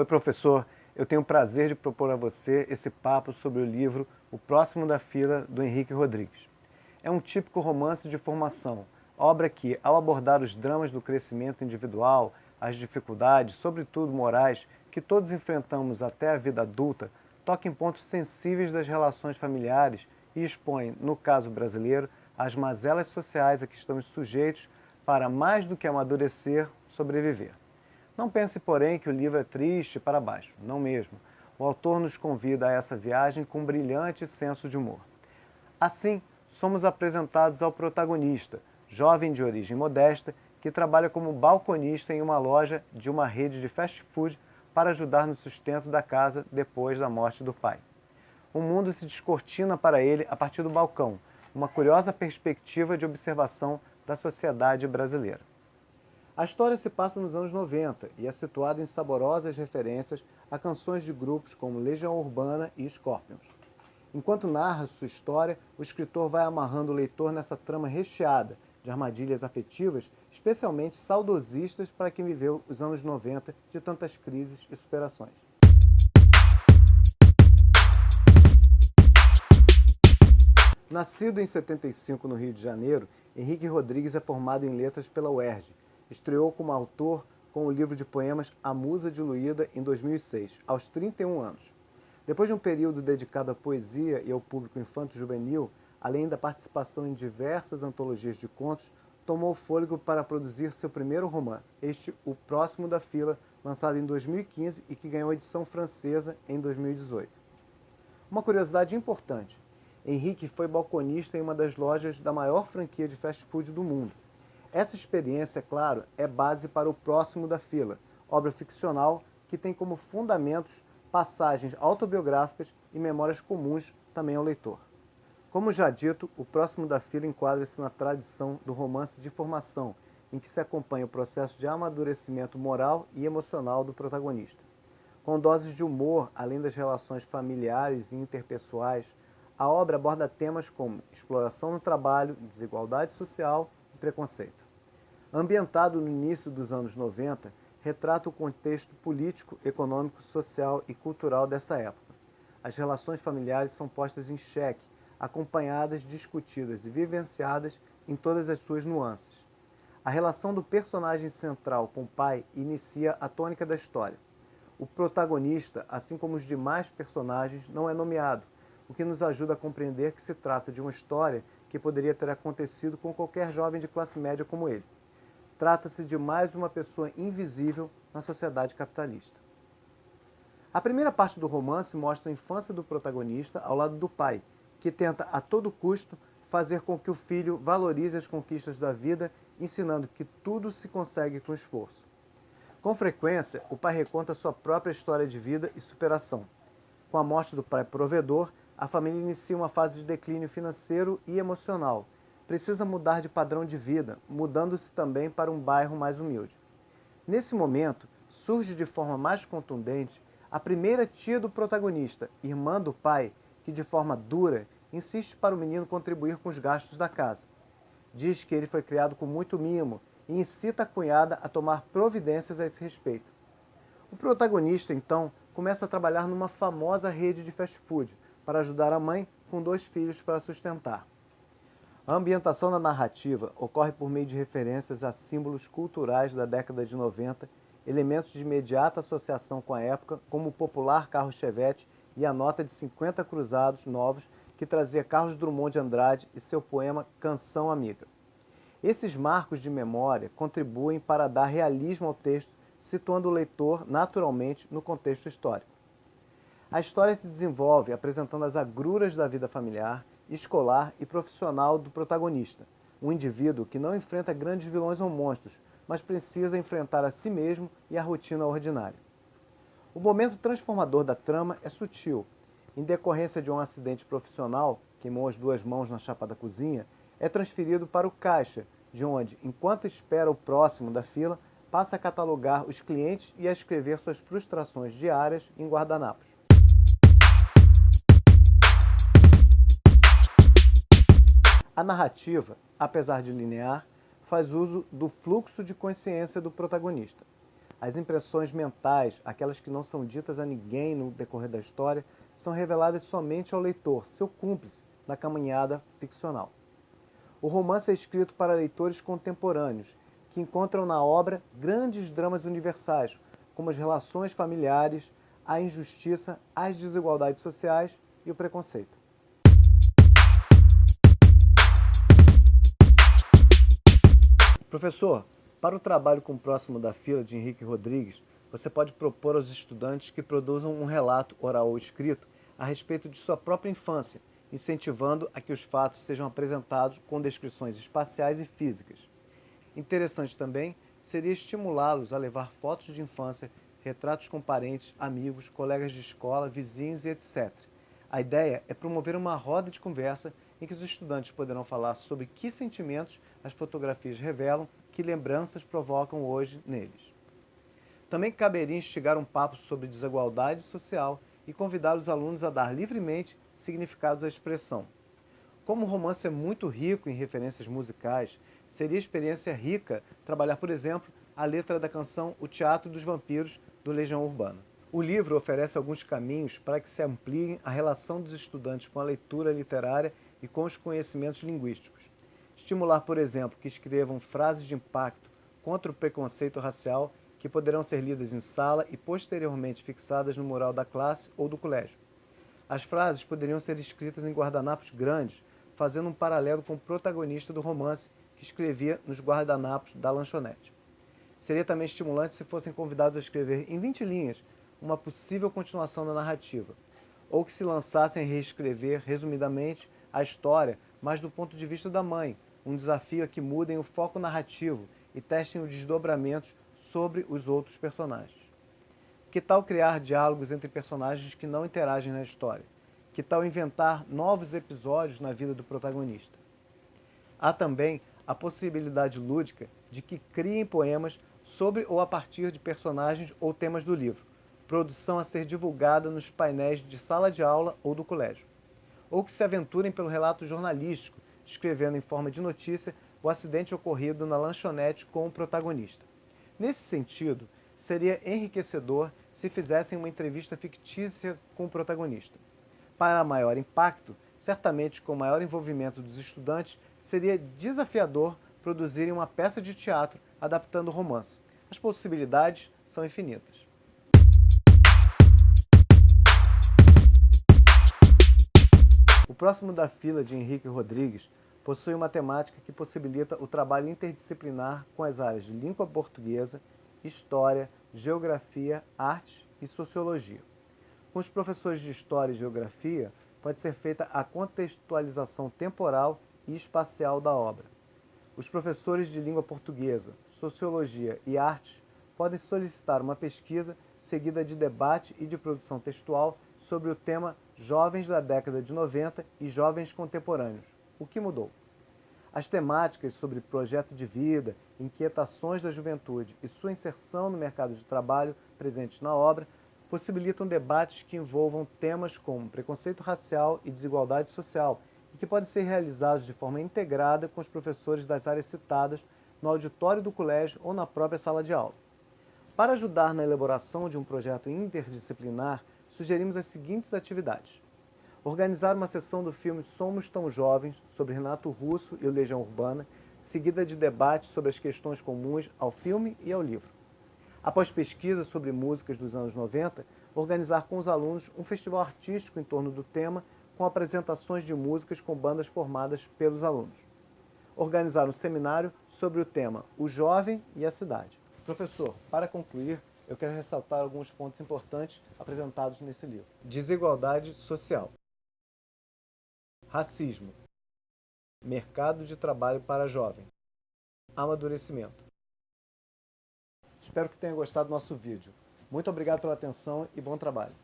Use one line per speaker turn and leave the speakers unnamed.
Oi, professor. Eu tenho o prazer de propor a você esse papo sobre o livro O Próximo da Fila, do Henrique Rodrigues. É um típico romance de formação, obra que, ao abordar os dramas do crescimento individual, as dificuldades, sobretudo morais, que todos enfrentamos até a vida adulta, toca em pontos sensíveis das relações familiares e expõe, no caso brasileiro, as mazelas sociais a que estamos sujeitos para, mais do que amadurecer, sobreviver. Não pense, porém, que o livro é triste para baixo, não mesmo. O autor nos convida a essa viagem com um brilhante senso de humor. Assim, somos apresentados ao protagonista, jovem de origem modesta, que trabalha como balconista em uma loja de uma rede de fast food para ajudar no sustento da casa depois da morte do pai. O mundo se descortina para ele a partir do balcão, uma curiosa perspectiva de observação da sociedade brasileira. A história se passa nos anos 90 e é situada em saborosas referências a canções de grupos como Legião Urbana e Scorpions. Enquanto narra sua história, o escritor vai amarrando o leitor nessa trama recheada de armadilhas afetivas, especialmente saudosistas para quem viveu os anos 90 de tantas crises e superações. Nascido em 75 no Rio de Janeiro, Henrique Rodrigues é formado em letras pela UERJ. Estreou como autor com o livro de poemas A Musa Diluída em 2006, aos 31 anos. Depois de um período dedicado à poesia e ao público infanto-juvenil, além da participação em diversas antologias de contos, tomou fôlego para produzir seu primeiro romance, O Próximo da Fila, lançado em 2015 e que ganhou edição francesa em 2018. Uma curiosidade importante: Henrique foi balconista em uma das lojas da maior franquia de fast food do mundo. Essa experiência, é claro, é base para O Próximo da Fila, obra ficcional que tem como fundamentos passagens autobiográficas e memórias comuns também ao leitor. Como já dito, O Próximo da Fila enquadra-se na tradição do romance de formação, em que se acompanha o processo de amadurecimento moral e emocional do protagonista. Com doses de humor, além das relações familiares e interpessoais, a obra aborda temas como exploração no trabalho, desigualdade social e preconceito. Ambientado no início dos anos 90, retrata o contexto político, econômico, social e cultural dessa época. As relações familiares são postas em xeque, acompanhadas, discutidas e vivenciadas em todas as suas nuances. A relação do personagem central com o pai inicia a tônica da história. O protagonista, assim como os demais personagens, não é nomeado, o que nos ajuda a compreender que se trata de uma história que poderia ter acontecido com qualquer jovem de classe média como ele. Trata-se de mais uma pessoa invisível na sociedade capitalista. A primeira parte do romance mostra a infância do protagonista ao lado do pai, que tenta a todo custo fazer com que o filho valorize as conquistas da vida, ensinando que tudo se consegue com esforço. Com frequência, o pai reconta sua própria história de vida e superação. Com a morte do pai provedor, a família inicia uma fase de declínio financeiro e emocional. Precisa mudar de padrão de vida, mudando-se também para um bairro mais humilde. Nesse momento, surge de forma mais contundente a primeira tia do protagonista, irmã do pai, que de forma dura insiste para o menino contribuir com os gastos da casa. Diz que ele foi criado com muito mimo e incita a cunhada a tomar providências a esse respeito. O protagonista, então, começa a trabalhar numa famosa rede de fast food para ajudar a mãe com 2 filhos para sustentar. A ambientação da narrativa ocorre por meio de referências a símbolos culturais da década de 90, elementos de imediata associação com a época, como o popular carro Chevette e a nota de 50 cruzados novos que trazia Carlos Drummond de Andrade e seu poema Canção Amiga. Esses marcos de memória contribuem para dar realismo ao texto, situando o leitor naturalmente no contexto histórico. A história se desenvolve apresentando as agruras da vida familiar, escolar e profissional do protagonista, um indivíduo que não enfrenta grandes vilões ou monstros, mas precisa enfrentar a si mesmo e a rotina ordinária. O momento transformador da trama é sutil. Em decorrência de um acidente profissional, queimou as 2 mãos na chapa da cozinha, é transferido para o caixa, de onde, enquanto espera o próximo da fila, passa a catalogar os clientes e a escrever suas frustrações diárias em guardanapos. A narrativa, apesar de linear, faz uso do fluxo de consciência do protagonista. As impressões mentais, aquelas que não são ditas a ninguém no decorrer da história, são reveladas somente ao leitor, seu cúmplice, na caminhada ficcional. O romance é escrito para leitores contemporâneos, que encontram na obra grandes dramas universais, como as relações familiares, a injustiça, as desigualdades sociais e o preconceito. Professor, para o trabalho com o Próximo da Fila, de Henrique Rodrigues, você pode propor aos estudantes que produzam um relato oral ou escrito a respeito de sua própria infância, incentivando a que os fatos sejam apresentados com descrições espaciais e físicas. Interessante também seria estimulá-los a levar fotos de infância, retratos com parentes, amigos, colegas de escola, vizinhos e etc. A ideia é promover uma roda de conversa em que os estudantes poderão falar sobre que sentimentos as fotografias revelam, que lembranças provocam hoje neles. Também caberia instigar um papo sobre desigualdade social e convidar os alunos a dar livremente significados à expressão. Como o romance é muito rico em referências musicais, seria experiência rica trabalhar, por exemplo, a letra da canção O Teatro dos Vampiros, do Legião Urbana. O livro oferece alguns caminhos para que se ampliem a relação dos estudantes com a leitura literária e com os conhecimentos linguísticos. Estimular, por exemplo, que escrevam frases de impacto contra o preconceito racial que poderão ser lidas em sala e posteriormente fixadas no mural da classe ou do colégio. As frases poderiam ser escritas em guardanapos grandes, fazendo um paralelo com o protagonista do romance, que escrevia nos guardanapos da lanchonete. Seria também estimulante se fossem convidados a escrever em 20 linhas uma possível continuação da narrativa, ou que se lançassem a reescrever, resumidamente, a história, mas do ponto de vista da mãe, um desafio a que mudem o foco narrativo e testem os desdobramentos sobre os outros personagens. Que tal criar diálogos entre personagens que não interagem na história? Que tal inventar novos episódios na vida do protagonista? Há também a possibilidade lúdica de que criem poemas sobre ou a partir de personagens ou temas do livro, produção a ser divulgada nos painéis de sala de aula ou do colégio. Ou que se aventurem pelo relato jornalístico, descrevendo em forma de notícia o acidente ocorrido na lanchonete com o protagonista. Nesse sentido, seria enriquecedor se fizessem uma entrevista fictícia com o protagonista. Para maior impacto, certamente com maior envolvimento dos estudantes, seria desafiador produzirem uma peça de teatro adaptando o romance. As possibilidades são infinitas. O Próximo da Fila, de Henrique Rodrigues, possui uma temática que possibilita o trabalho interdisciplinar com as áreas de língua portuguesa, história, geografia, arte e sociologia. Com os professores de história e geografia, pode ser feita a contextualização temporal e espacial da obra. Os professores de língua portuguesa, sociologia e arte podem solicitar uma pesquisa seguida de debate e de produção textual sobre o tema Jovens da década de 90 e Jovens Contemporâneos. O que mudou? As temáticas sobre projeto de vida, inquietações da juventude e sua inserção no mercado de trabalho presentes na obra possibilitam debates que envolvam temas como preconceito racial e desigualdade social e que podem ser realizados de forma integrada com os professores das áreas citadas no auditório do colégio ou na própria sala de aula. Para ajudar na elaboração de um projeto interdisciplinar, sugerimos as seguintes atividades. Organizar uma sessão do filme Somos Tão Jovens, sobre Renato Russo e o Legião Urbana, seguida de debates sobre as questões comuns ao filme e ao livro. Após pesquisa sobre músicas dos anos 90, organizar com os alunos um festival artístico em torno do tema, com apresentações de músicas com bandas formadas pelos alunos. Organizar um seminário sobre o tema O Jovem e a Cidade. Professor, para concluir, eu quero ressaltar alguns pontos importantes apresentados nesse livro. Desigualdade social. Racismo. Mercado de trabalho para jovem. Amadurecimento. Espero que tenha gostado do nosso vídeo. Muito obrigado pela atenção e bom trabalho.